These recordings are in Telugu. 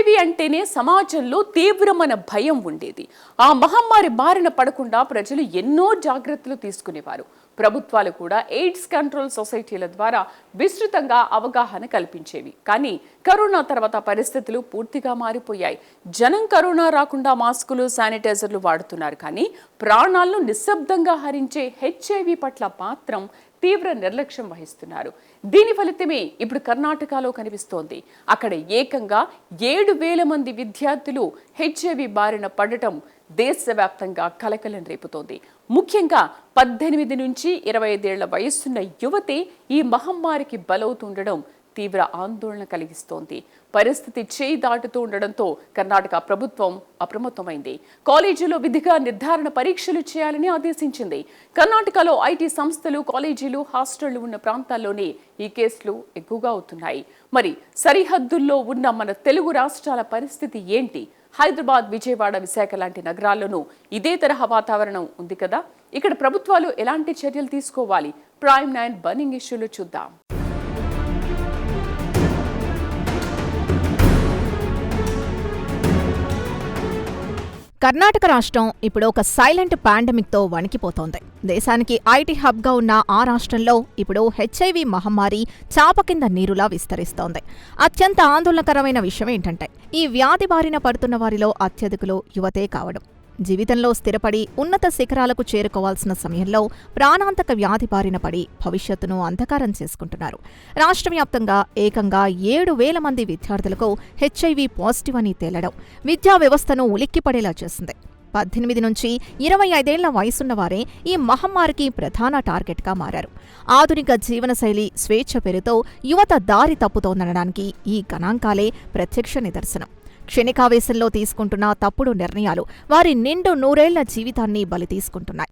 హెచ్ఐవి అంటేనే సమాజంలో తీవ్రమైన భయం ఉండేది. ఆ మహమ్మారి బారిన పడకుండా ప్రజలు ఎన్నో జాగ్రత్తలు తీసుకునేవారు. ప్రభుత్వాలు కూడా ఎయిడ్స్ కంట్రోల్ సొసైటీల ద్వారా విస్తృతంగా అవగాహన కల్పించేవి. కానీ కరోనా తర్వాత పరిస్థితులు పూర్తిగా మారిపోయాయి. జనం కరోనా రాకుండా మాస్కులు, శానిటైజర్లు వాడుతున్నారు. కానీ ప్రాణాలను నిశ్శబ్దంగా హరించే హెచ్ఐవి పట్ల మాత్రం తీవ్ర నిర్లక్ష్యం వహిస్తున్నారు. దీని ఫలితమే ఇప్పుడు కర్ణాటకలో కనిపిస్తోంది. అక్కడ ఏకంగా 7,000 మంది విద్యార్థులు హెచ్ఐవి బారిన పడటం దేశవ్యాప్తంగా కలకలం రేపుతోంది. ముఖ్యంగా 18 నుంచి 25 ఏళ్ల వయస్సున్న యువతే ఈ మహమ్మారికి బలవుతుండడం తీవ్ర ఆందోళన కలిగిస్తోంది. పరిస్థితి చేయి దాటుతూ ఉండడంతో కర్ణాటక ప్రభుత్వం అప్రమత్తమైంది. కాలేజీలో విధిగా నిర్ధారణ పరీక్షలు చేయాలని ఆదేశించింది. కర్ణాటకలో ఐటీ సంస్థలు, కాలేజీలు, హాస్టళ్లు ఉన్న ప్రాంతాల్లోనే ఈ కేసులు ఎక్కువగా అవుతున్నాయి. మరి సరిహద్దుల్లో ఉన్న మన తెలుగు రాష్ట్రాల పరిస్థితి ఏంటి? హైదరాబాద్, విజయవాడ, విశాఖ లాంటి నగరాల్లోనూ ఇదే తరహా వాతావరణం ఉంది కదా. ఇక్కడ ప్రభుత్వాలు ఎలాంటి చర్యలు తీసుకోవాలి? ప్రైమ్ 9 బర్నింగ్ ఇష్యూలో చూద్దాం. కర్ణాటక రాష్ట్రం ఇప్పుడు ఒక సైలెంట్ పాండమిక్తో వణికిపోతోంది. దేశానికి ఐటీ హబ్గా ఉన్న ఆ రాష్ట్రంలో ఇప్పుడు హెచ్ఐవి మహమ్మారి చాప కింద నీరులా విస్తరిస్తోంది. అత్యంత ఆందోళనకరమైన విషయం ఏంటంటే ఈ వ్యాధి బారిన పడుతున్న వారిలో అత్యధికులు యువతే కావడం. జీవితంలో స్థిరపడి ఉన్నత శిఖరాలకు చేరుకోవాల్సిన సమయంలో ప్రాణాంతక వ్యాధి బారిన పడి భవిష్యత్తును అంధకారం చేసుకుంటున్నారు. రాష్ట్ర వ్యాప్తంగా ఏకంగా 7,000 మంది విద్యార్థులకు హెచ్ఐవి పాజిటివ్ అని తేలడం విద్యా వ్యవస్థను ఉలిక్కిపడేలా చేసింది. 18 నుంచి 25 ఏళ్ల వయసున్న వారే ఈ మహమ్మారికి ప్రధాన టార్గెట్గా మారారు. ఆధునిక జీవనశైలి, స్వేచ్ఛ పేరుతో యువత దారి తప్పుతోందనడానికి ఈ గణాంకాలే ప్రత్యక్ష నిదర్శనం. క్షణికావేశంలో తీసుకుంటున్న తప్పుడు నిర్ణయాలు వారి నిండు 100 ఏళ్ల జీవితాన్ని బలి తీసుకుంటున్నాయి.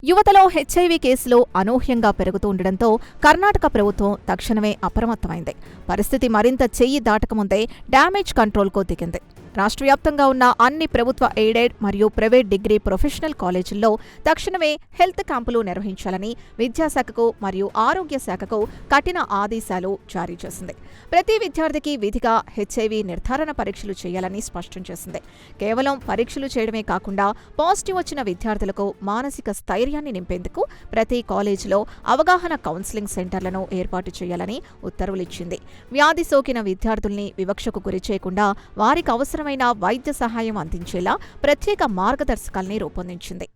యువతలో హెచ్ఐవి కేసులు అనూహ్యంగా పెరుగుతూ ఉండడంతో కర్ణాటక ప్రభుత్వం తక్షణమే అప్రమత్తమైంది. పరిస్థితి మరింత చెయ్యి దాటకముందే డ్యామేజ్ కంట్రోల్కు దిగింది. రాష్ట్ర వ్యాప్తంగా ఉన్న అన్ని ప్రభుత్వ ఎయిడెడ్ మరియు ప్రైవేట్ డిగ్రీ ప్రొఫెషనల్ కాలేజీల్లో తక్షణమే హెల్త్ క్యాంపులు నిర్వహించాలని విద్యాశాఖకు మరియు ఆరోగ్య శాఖకు కఠిన ఆదేశాలు జారీ చేసింది. ప్రతి విద్యార్థికి విధిగా హెచ్ఐవి నిర్ధారణ పరీక్షలు చేయాలని స్పష్టం చేసింది. కేవలం పరీక్షలు చేయడమే కాకుండా పాజిటివ్ వచ్చిన విద్యార్థులకు మానసిక స్థైర్యాన్ని నింపేందుకు ప్రతి కాలేజీలో అవగాహన కౌన్సిలింగ్ సెంటర్లను ఏర్పాటు చేయాలని ఉత్తర్వులిచ్చింది. వ్యాధి సోకిన విద్యార్థుల్ని వివక్షకు గురి చేయకుండా వారికి అవసరమైన వైద్య సహాయం అందించేలా ప్రత్యేక మార్గదర్శకాల్ని రూపొందించింది.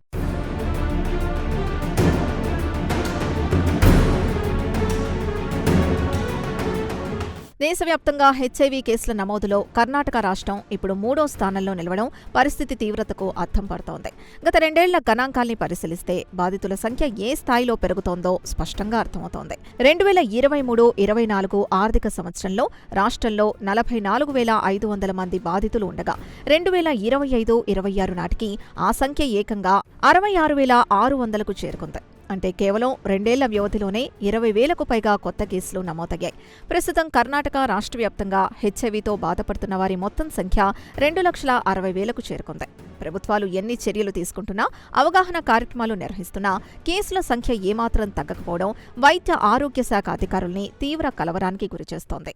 దేశవ్యాప్తంగా హెచ్ఐవి కేసుల నమోదులో కర్ణాటక రాష్ట్రం ఇప్పుడు 3వ స్థానంలో నిలవడం పరిస్థితి తీవ్రతకు అద్దం పడుతోంది. గత 2 ఏళ్ల గణాంకాల్ని పరిశీలిస్తే బాధితుల సంఖ్య ఏ స్థాయిలో పెరుగుతోందో స్పష్టంగా అర్థమవుతోంది. 2023-24 ఆర్థిక సంవత్సరంలో రాష్ట్రంలో 44,500 మంది బాధితులు ఉండగా 2025-26 నాటికి ఆ సంఖ్య ఏకంగా 66,600కు చేరుకుంది. అంటే కేవలం 2 ఏళ్ల వ్యవధిలోనే 20,000కు పైగా కొత్త కేసులు నమోదయ్యాయి. ప్రస్తుతం కర్ణాటక రాష్ట్ర వ్యాప్తంగా హెచ్ఐవితో బాధపడుతున్న వారి మొత్తం సంఖ్య 2,60,000కు చేరుకుంది. ప్రభుత్వాలు ఎన్ని చర్యలు తీసుకుంటున్నా, అవగాహన కార్యక్రమాలు నిర్వహిస్తున్నా కేసుల సంఖ్య ఏమాత్రం తగ్గకపోవడం వైద్య ఆరోగ్య శాఖ అధికారుల్ని తీవ్ర కలవరానికి గురిచేస్తోంది.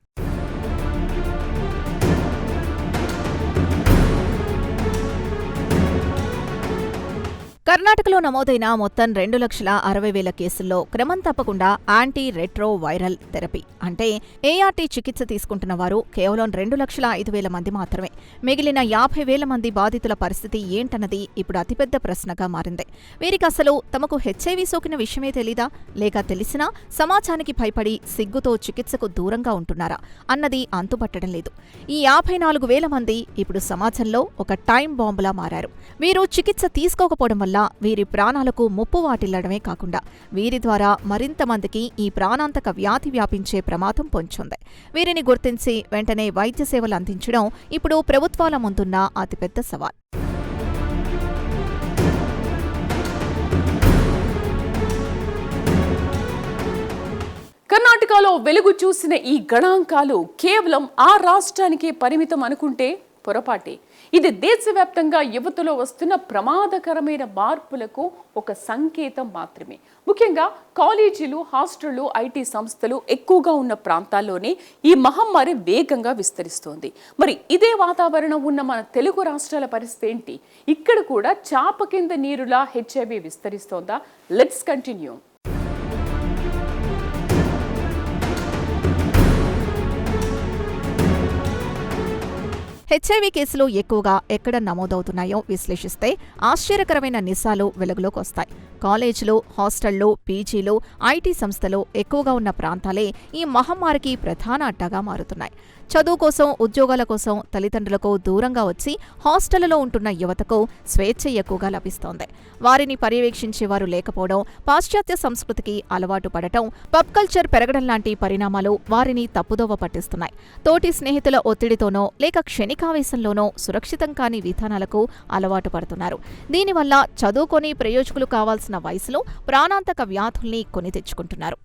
కర్ణాటకలో నమోదైన మొత్తం 2,60,000 కేసుల్లో క్రమం తప్పకుండా యాంటీ రెట్రో వైరల్ థెరపీ అంటే ఏఆర్టీ చికిత్స తీసుకుంటున్న వారు కేవలం 2,05,000 మంది మాత్రమే. మిగిలిన 50,000 మంది బాధితుల పరిస్థితి ఏంటన్నది ఇప్పుడు అతిపెద్ద ప్రశ్నగా మారింది. వీరికి అసలు తమకు హెచ్ఐవి సోకిన విషయమే తెలీదా, లేక తెలిసినా సమాజానికి భయపడి సిగ్గుతో చికిత్సకు దూరంగా ఉంటున్నారా అన్నది అంతుపట్టడం లేదు. ఈ 54,000 మంది ఇప్పుడు సమాజంలో ఒక టైం బాంబులా మారారు. వీరు చికిత్స తీసుకోకపోవడం వల్ల వీరి ప్రాణాలకు ముప్పు వాటిల్లడమే కాకుండా వీరి ద్వారా మరింత మందికి ఈ ప్రాణాంతక వ్యాధి వ్యాపించే ప్రమాదం పొంచుంది. వీరిని గుర్తించి వెంటనే వైద్య సేవలు అందించడం ఇప్పుడు ప్రభుత్వాల ముందున్న అతిపెద్ద సవాల్. కర్ణాటకలో వెలుగు చూసిన ఈ గణాంకాలు కేవలం ఆ రాష్ట్రానికే పరిమితం అనుకుంటే పొరపాటే. ఇది దేశవ్యాప్తంగా యువతలో వస్తున్న ప్రమాదకరమైన మార్పులకు ఒక సంకేతం మాత్రమే. ముఖ్యంగా కాలేజీలు, హాస్టళ్లు, ఐటీ సంస్థలు ఎక్కువగా ఉన్న ప్రాంతాల్లోనే ఈ మహమ్మారి వేగంగా విస్తరిస్తోంది. మరి ఇదే వాతావరణం ఉన్న మన తెలుగు రాష్ట్రాల పరిస్థితి ఏంటి? ఇక్కడ కూడా చాప కింద నీరులా హెచ్ఐవి విస్తరిస్తోందా? Let's continue. హెచ్ఐవి కేసులు ఎక్కువగా ఎక్కడ నమోదవుతున్నాయో విశ్లేషిస్తే ఆశ్చర్యకరమైన నిజాలు వెలుగులోకి వస్తాయి. కాలేజీలు, హాస్టళ్లు, పీజీలు, ఐటీ సంస్థలు ఎక్కువగా ఉన్న ప్రాంతాలే ఈ మహమ్మారికి ప్రధాన అడ్డాగా మారుతున్నాయి. చదువు కోసం, ఉద్యోగాల కోసం తల్లిదండ్రులకు దూరంగా వచ్చి హాస్టళ్లలో ఉంటున్న యువతకు స్వేచ్ఛ ఎక్కువగా లభిస్తోంది. వారిని పర్యవేక్షించేవారు లేకపోవడం, పాశ్చాత్య సంస్కృతికి అలవాటు పడటం, పబ్ కల్చర్ పెరగడం లాంటి పరిణామాలు వారిని తప్పుదోవ పట్టిస్తున్నాయి. తోటి స్నేహితుల ఒత్తిడితోనో లేక క్షణికావేశంలోనో సురక్షితం కాని విధానాలకు అలవాటు పడుతున్నారు. దీనివల్ల చదువుకొని ప్రయోజకులు కావాల్సిన వయసులో ప్రాణాంతక వ్యాధుల్ని కొని తెచ్చుకుంటున్నారు.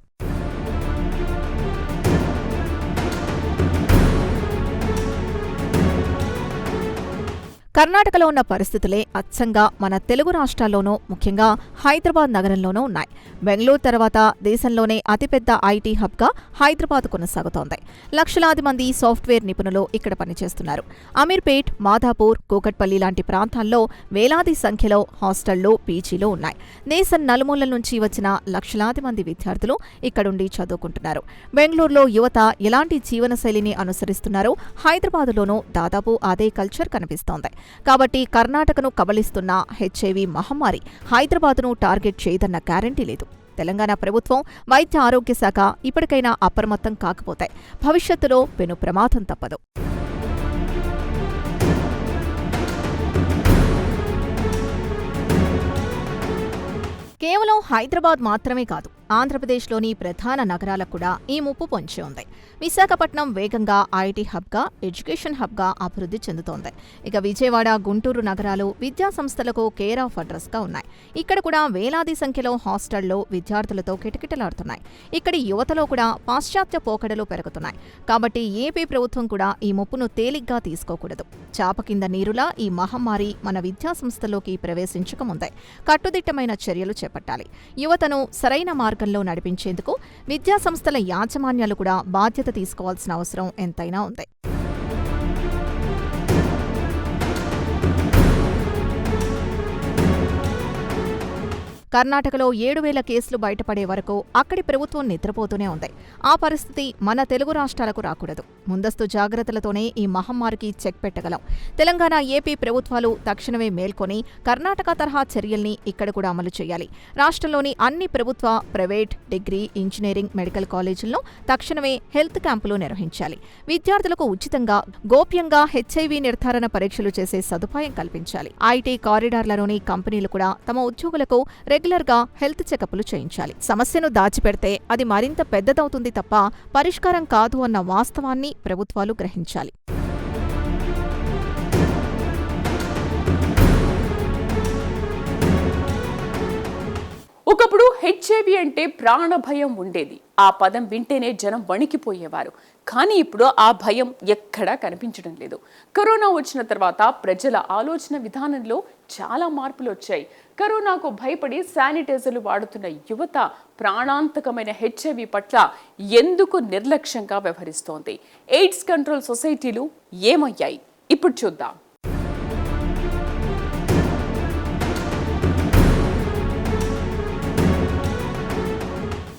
కర్ణాటకలో ఉన్న పరిస్థితులే అచ్చంగా మన తెలుగు రాష్ట్రాల్లోనూ, ముఖ్యంగా హైదరాబాద్ నగరంలోనూ ఉన్నాయి. బెంగళూరు తర్వాత దేశంలోనే అతిపెద్ద ఐటీ హబ్గా హైదరాబాద్ కొనసాగుతోంది. లక్షలాది మంది సాఫ్ట్వేర్ నిపుణులు ఇక్కడ పనిచేస్తున్నారు. అమీర్పేట్, మాధాపూర్, కూకట్పల్లి లాంటి ప్రాంతాల్లో వేలాది సంఖ్యలో హాస్టళ్లు, పీజీలు ఉన్నాయి. దేశం నలుమూలల నుంచి వచ్చిన లక్షలాది మంది విద్యార్థులు ఇక్కడుండి చదువుకుంటున్నారు. బెంగళూరులో యువత ఎలాంటి జీవనశైలిని అనుసరిస్తున్నారో హైదరాబాదులోనూ దాదాపు అదే కల్చర్ కనిపిస్తోంది. కాబట్టి కర్ణాటకను కబళిస్తున్న హెచ్ఐవి మహమ్మారి హైదరాబాద్ను టార్గెట్ చేయదన్న గ్యారంటీ లేదు. తెలంగాణ ప్రభుత్వం, వైద్య ఆరోగ్య శాఖ ఇప్పటికైనా అప్రమత్తం కాకపోతే భవిష్యత్తులో పెను ప్రమాదం తప్పదు. కేవలం హైదరాబాద్ మాత్రమే కాదు, ఆంధ్రప్రదేశ్లోని ప్రధాన నగరాలకు కూడా ఈ ముప్పు పొంచి ఉంది. విశాఖపట్నం వేగంగా ఐటీ హబ్గా, ఎడ్యుకేషన్ హబ్గా అభివృద్ధి చెందుతోంది. ఇక విజయవాడ, గుంటూరు నగరాలు విద్యా సంస్థలకు కేర్ ఆఫ్ అడ్రస్గా ఉన్నాయి. ఇక్కడ కూడా వేలాది సంఖ్యలో హాస్టళ్లు విద్యార్థులతో కిటకిటలాడుతున్నాయి. ఇక్కడి యువతలో కూడా పాశ్చాత్య పోకడలు పెరుగుతున్నాయి. కాబట్టి ఏపీ ప్రభుత్వం కూడా ఈ ముప్పును తేలిగ్గా తీసుకోకూడదు. చాప కింద నీరులా ఈ మహమ్మారి మన విద్యా సంస్థల్లోకి ప్రవేశించకముందే కట్టుదిట్టమైన చర్యలు చేపట్టాలి. యువతను సరైన మార్గంలో నడిపించేందుకు విద్యాసంస్థల యాజమాన్యాలు కూడా బాధ్యత తీసుకోవాల్సిన అవసరం ఎంతైనా ఉంది. కర్ణాటకలో 7,000 కేసులు బయటపడే వరకు అక్కడి ప్రభుత్వం నిద్రపోతూనే ఉంది. ఆ పరిస్థితి మన తెలుగు రాష్ట్రాలకు రాకూడదు. ముందస్తు జాగ్రత్తలతోనే ఈ మహమ్మారికి చెక్ పెట్టగలం. తెలంగాణ, ఏపీ ప్రభుత్వాలు తక్షణమే మేల్కొని కర్ణాటక తరహా చర్యల్ని ఇక్కడ కూడా అమలు చేయాలి. రాష్ట్రంలోని అన్ని ప్రభుత్వ, ప్రైవేట్, డిగ్రీ, ఇంజనీరింగ్, మెడికల్ కాలేజీల్లో తక్షణమే హెల్త్ క్యాంపులు నిర్వహించాలి. విద్యార్థులకు ఉచితంగా, గోప్యంగా హెచ్ఐవి నిర్ధారణ పరీక్షలు చేసే సదుపాయం కల్పించాలి. ఐటీ కారిడార్లలోని కంపెనీలు కూడా తమ ఉద్యోగులకు రెగ్యులర్గా హెల్త్ చెకప్లు చేయించాలి. సమస్యను దాచిపెడితే అది మరింత పెద్దదవుతుంది తప్ప పరిష్కారం కాదు అన్న వాస్తవాన్ని ప్రభుత్వాలు గ్రహించాలి. ఒకప్పుడు హెచ్ఐవి అంటే ప్రాణభయం ఉండేది. ఆ పదం వింటేనే జనం వణికిపోయేవారు. కానీ ఇప్పుడు ఆ భయం ఎక్కడా కనిపించడం లేదు. కరోనా వచ్చిన తర్వాత ప్రజల ఆలోచన విధానంలో చాలా మార్పులు వచ్చాయి. కరోనాకు భయపడి శానిటైజర్లు వాడుతున్న యువత ప్రాణాంతకమైన హెచ్ఐవి పట్ల ఎందుకు నిర్లక్ష్యంగా వ్యవహరిస్తోంది? ఎయిడ్స్ కంట్రోల్ సొసైటీలు ఏమయ్యాయి? ఇప్పుడు చూద్దాం.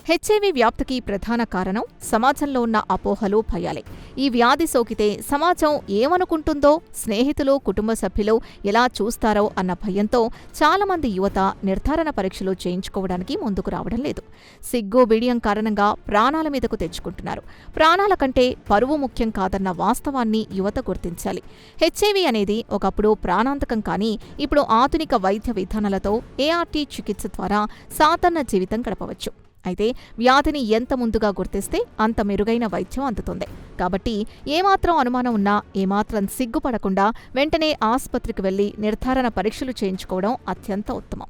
హెచ్ఐవి వ్యాప్తికి ప్రధాన కారణం సమాజంలో ఉన్న అపోహలు, భయాలే. ఈ వ్యాధి సోకితే సమాజం ఏమనుకుంటుందో, స్నేహితులు, కుటుంబ సభ్యులు ఎలా చూస్తారో అన్న భయంతో చాలామంది యువత నిర్ధారణ పరీక్షలు చేయించుకోవడానికి ముందుకు రావడం లేదు. సిగ్గు, బిడియం కారణంగా ప్రాణాల మీదకు తెచ్చుకుంటున్నారు. ప్రాణాల కంటే పరువు ముఖ్యం కాదన్న వాస్తవాన్ని యువత గుర్తించాలి. హెచ్ఐవి అనేది ఒకప్పుడు ప్రాణాంతకం, కానీ ఇప్పుడు ఆధునిక వైద్య విధానాలతో ఏఆర్టీ చికిత్స ద్వారా సాధారణ జీవితం గడపవచ్చు. అయితే వ్యాధిని ఎంత ముందుగా గుర్తిస్తే అంత మెరుగైన వైద్యం అందుతుంది. కాబట్టి ఏమాత్రం అనుమానం ఉన్నా, ఏమాత్రం సిగ్గుపడకుండా వెంటనే ఆసుపత్రికి వెళ్లి నిర్ధారణ పరీక్షలు చేయించుకోవడం అత్యంత ఉత్తమం.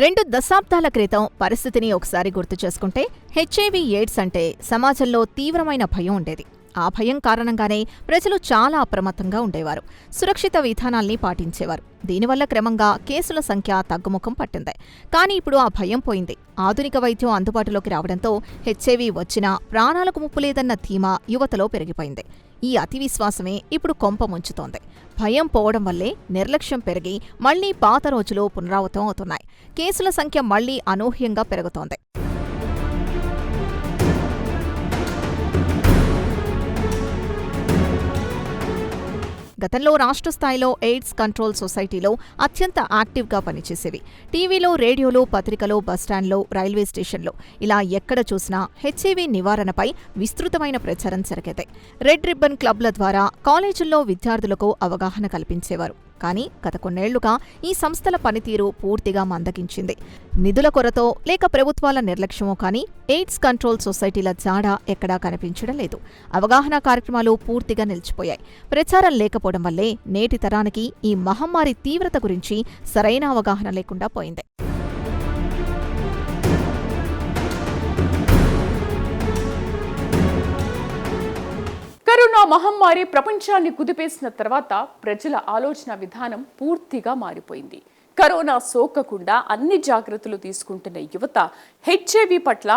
2 దశాబ్దాల క్రితం పరిస్థితిని ఒకసారి గుర్తు చేసుకుంటే హెచ్ఐవి ఎయిడ్స్ అంటే సమాజంలో తీవ్రమైన భయం ఉండేది. ఆ భయం కారణంగానే ప్రజలు చాలా అప్రమత్తంగా ఉండేవారు. సురక్షిత విధానాల్ని పాటించేవారు. దీనివల్ల క్రమంగా కేసుల సంఖ్య తగ్గుముఖం పట్టింది. కానీ ఇప్పుడు ఆ భయం పోయింది. ఆధునిక వైద్యం అందుబాటులోకి రావడంతో హెచ్ఐవి వచ్చినా ప్రాణాలకు ముప్పు లేదన్న ధీమా యువతలో పెరిగిపోయింది. ఈ అతి విశ్వాసమే ఇప్పుడు కొంప ముంచుతోంది. భయం పోవడం వల్లే నిర్లక్ష్యం పెరిగి మళ్లీ పాత రోజులు పునరావృతం అవుతున్నాయి. కేసుల సంఖ్య మళ్లీ అనూహ్యంగా పెరుగుతోంది. గతంలో రాష్ట్ర స్థాయిలో ఎయిడ్స్ కంట్రోల్ సొసైటీలో అత్యంత యాక్టివ్గా పనిచేసేవి. టీవీలో, రేడియోలో, పత్రికలో, బస్టాండ్లో, రైల్వే స్టేషన్లో ఇలా ఎక్కడ చూసినా హెచ్ఐవి నివారణపై విస్తృతమైన ప్రచారం జరిగేది. రెడ్ రిబ్బన్ క్లబ్ల ద్వారా కాలేజీల్లో విద్యార్థులకు అవగాహన కల్పించేవారు. కానీ గత కొన్నేళ్లుగా ఈ సంస్థల పనితీరు పూర్తిగా మందగించింది. నిధుల కొరతో లేక ప్రభుత్వాల నిర్లక్ష్యమో కానీ ఎయిడ్స్ కంట్రోల్ సొసైటీల జాడ ఎక్కడా కనిపించడం లేదు. అవగాహన కార్యక్రమాలు పూర్తిగా నిలిచిపోయాయి. ప్రచారం లేకపోవడం వల్లే నేటి తరానికి ఈ మహమ్మారి తీవ్రత గురించి సరైన అవగాహన లేకుండా పోయింది. కరోనా మహమ్మారి ప్రపంచాన్ని కుదిపేసిన తర్వాత ప్రజల ఆలోచన విధానం పూర్తిగా మారిపోయింది. కరోనా సోకకుండా అన్ని జాగ్రత్తలు తీసుకుంటున్న యువత హెచ్ఐవి పట్ల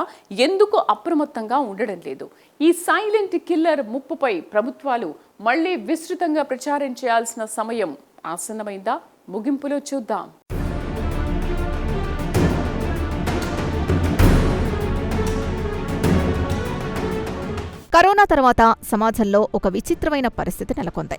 ఎందుకు అప్రమత్తంగా ఉండడం లేదు? ఈ సైలెంట్ కిల్లర్ ముప్పుపై ప్రభుత్వాలు మళ్లీ విస్తృతంగా ప్రచారం చేయాల్సిన సమయం ఆసన్నమైందా? ముగింపులో చూద్దాం. కరోనా తర్వాత సమాజంలో ఒక విచిత్రమైన పరిస్థితి నెలకొంది.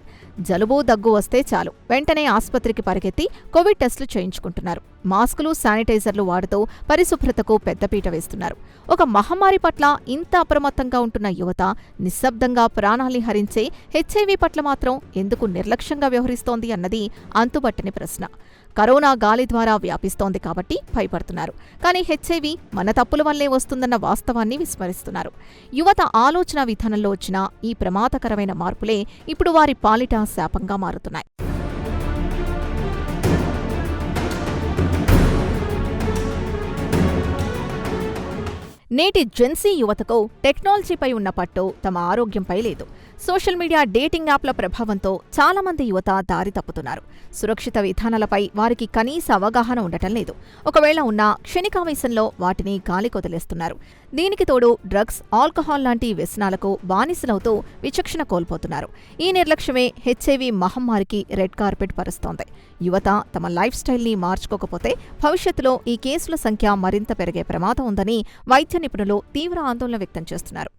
జలుబు, దగ్గు వస్తే చాలు వెంటనే ఆస్పత్రికి పరిగెత్తి కోవిడ్ టెస్టులు చేయించుకుంటున్నారు. మాస్కులు, శానిటైజర్లు వాడుతూ పరిశుభ్రతకు పెద్దపీట వేస్తున్నారు. ఒక మహమ్మారి పట్ల ఇంత అప్రమత్తంగా ఉంటున్న యువత నిశ్శబ్దంగా ప్రాణాల్ని హరించే హెచ్ఐవి పట్ల మాత్రం ఎందుకు నిర్లక్ష్యంగా వ్యవహరిస్తోంది అన్నది అంతుబట్టని ప్రశ్న. కరోనా గాలి ద్వారా వ్యాపిస్తోంది కాబట్టి భయపడుతున్నారు. కానీ హెచ్ఐవి మన తప్పుల వల్లే వస్తుందన్న వాస్తవాన్ని విస్మరిస్తున్నారు. యువత ఆలోచన విధానంలో వచ్చిన ఈ ప్రమాదకరమైన మార్పులే ఇప్పుడు వారి పాలిట శాపంగా మారుతున్నాయి. నేటి జెన్సీ యువతకు టెక్నాలజీపై ఉన్న పట్టు తమ ఆరోగ్యంపై లేదు. సోషల్ మీడియా, డేటింగ్ యాప్ల ప్రభావంతో చాలామంది యువత దారి తప్పుతున్నారు. సురక్షిత విధానాలపై వారికి కనీస అవగాహన ఉండటం లేదు. ఒకవేళ ఉన్నా క్షణికావేశంలో వాటిని గాలికొదిలేస్తున్నారు. దీనికి తోడు డ్రగ్స్, ఆల్కహాల్ లాంటి వ్యసనాలకు బానిసలవుతూ విచక్షణ కోల్పోతున్నారు. ఈ నిర్లక్ష్యమే హెచ్ఐవి మహమ్మారికి రెడ్ కార్పెట్ పరుస్తోంది. యువత తమ లైఫ్ స్టైల్ని మార్చుకోకపోతే భవిష్యత్తులో ఈ కేసుల సంఖ్య మరింత పెరిగే ప్రమాదం ఉందని వైద్య నిపుణులు తీవ్ర ఆందోళన వ్యక్తం చేస్తున్నారు.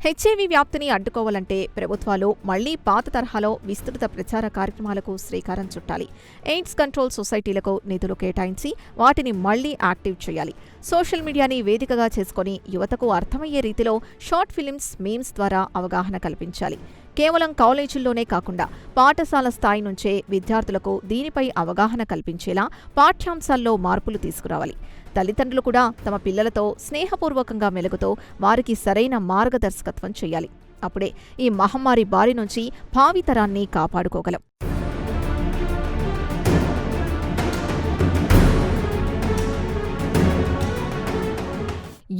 హెచ్ఐవి వ్యాప్తిని అడ్డుకోవాలంటే ప్రభుత్వాలు మళ్లీ పాత తరహాలో విస్తృత ప్రచార కార్యక్రమాలకు శ్రీకారం చుట్టాలి. ఎయిడ్స్ కంట్రోల్ సొసైటీలకు నిధులు కేటాయించి వాటిని మళ్లీ యాక్టివ్ చేయాలి. సోషల్ మీడియాని వేదికగా చేసుకుని యువతకు అర్థమయ్యే రీతిలో షార్ట్ ఫిలిమ్స్, మీమ్స్ ద్వారా అవగాహన కల్పించాలి. కేవలం కాలేజీల్లోనే కాకుండా పాఠశాల స్థాయి నుంచే విద్యార్థులకు దీనిపై అవగాహన కల్పించేలా పాఠ్యాంశాల్లో మార్పులు తీసుకురావాలి. తల్లిదండ్రులు కూడా తమ పిల్లలతో స్నేహపూర్వకంగా మెలుగుతూ వారికి సరైన మార్గదర్శకత్వం చేయాలి. అప్పుడే ఈ మహమ్మారి బారి నుంచి భావితరాన్ని కాపాడుకోగలం.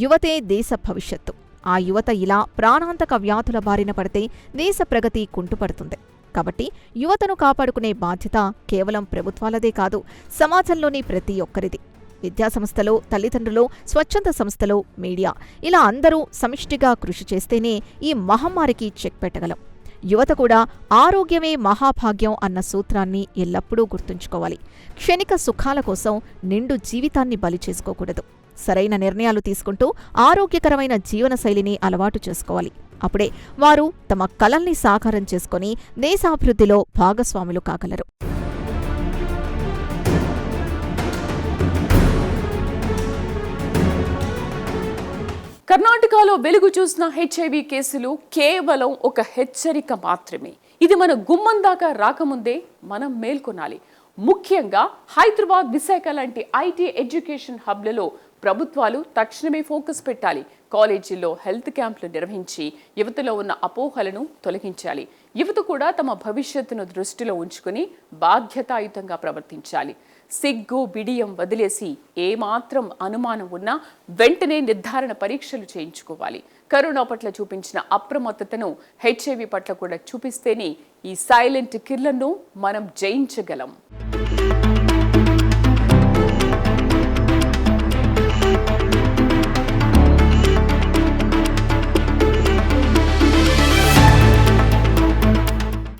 యువతే దేశ భవిష్యత్తు. ఆ యువత ఇలా ప్రాణాంతక వ్యాధుల బారిన పడితే దేశ ప్రగతి కుంటుపడుతుంది. కాబట్టి యువతను కాపాడుకునే బాధ్యత కేవలం ప్రభుత్వాలదే కాదు, సమాజంలోని ప్రతి ఒక్కరిది. విద్యాసంస్థలు, తల్లిదండ్రులు, స్వచ్ఛంద సంస్థలు, మీడియా ఇలా అందరూ సమిష్టిగా కృషి చేస్తేనే ఈ మహమ్మారికి చెక్ పెట్టగలం. యువత కూడా ఆరోగ్యమే మహాభాగ్యం అన్న సూత్రాన్ని ఎల్లప్పుడూ గుర్తుంచుకోవాలి. క్షణిక సుఖాల కోసం నిండు జీవితాన్ని బలి చేసుకోకూడదు. సరైన నిర్ణయాలు తీసుకుంటూ ఆరోగ్యకరమైన జీవనశైలిని అలవాటు చేసుకోవాలి. అప్పుడే వారు తమ కలల్ని సాకారం చేసుకుని దేశాభివృద్ధిలో భాగస్వాములు కాగలరు. కర్ణాటకలో వెలుగు చూసిన హెచ్ఐవి కేసులు కేవలం ఒక హెచ్చరిక మాత్రమే. ఇది మన గుమ్మం దాకా రాకముందే మనం మేల్కొనాలి. ముఖ్యంగా హైదరాబాద్, విశాఖ లాంటి ఐటీ ఎడ్యుకేషన్ హబ్లలో ప్రభుత్వాలు తక్షణమే ఫోకస్ పెట్టాలి. కాలేజీల్లో హెల్త్ క్యాంపులు నిర్వహించి యువతలో ఉన్న అపోహలను తొలగించాలి. యువత కూడా తమ భవిష్యత్తును దృష్టిలో ఉంచుకుని బాధ్యతాయుతంగా ప్రవర్తించాలి. సిగ్గు బిడియం వదిలేసి ఏమాత్రం అనుమానం ఉన్నా వెంటనే నిర్ధారణ పరీక్షలు చేయించుకోవాలి. కరోనా పట్ల చూపించిన అప్రమత్తతను HIV పట్ల కూడా చూపిస్తేనే ఈ సైలెంట్ కిల్లర్ను మనం జయించగలం.